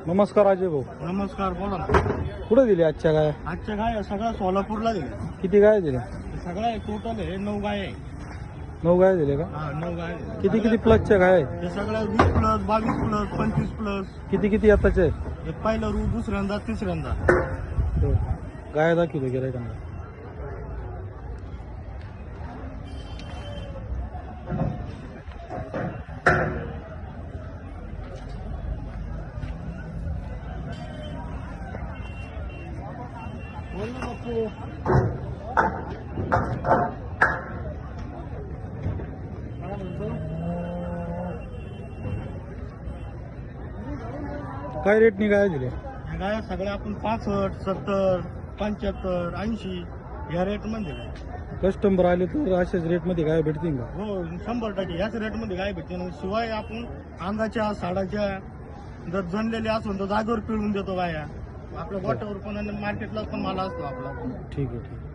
नमस्कार अजय भाऊ. नमस्कार, बोला ना. कुठे दिले आजच्या गाय? आजच्या गाय सगळ्या सोलापूरला दिल्या. किती गाय दिल्या? सगळ्या टोटल आहे 9 गाय आहे. 9 गाय दिले का? हा, 9 गाय आहे. किती किती प्लसच्या गाय आहेत? हे सगळ्या 20 प्लस, 22 प्लस, 25 प्लस. किती आताचे आहेत? हे पहिलं रू, दुसऱ्यांदा, तिसऱ्यांदा. गाय दाखवतो गिरायकांना. बोल ना बापू. काय म्हणतो? काय रेटनी गाय दिल्या? ह्या गाया सगळ्या आपण 65, 70, 75, 80 या रेट मध्ये दिल्या. कस्टमर आले तर अशाच रेटमध्ये गाय भेटतील का? हो, 100% याच रेट मध्ये गाय भेटते. शिवाय आपण अंगाच्या, साडाच्या जर जनलेले असून तर जागेवर पिळून देतो गाया. आपल्या गोट्यावर पण आणि मार्केटला पण माल असतो आपला. ठीक आहे.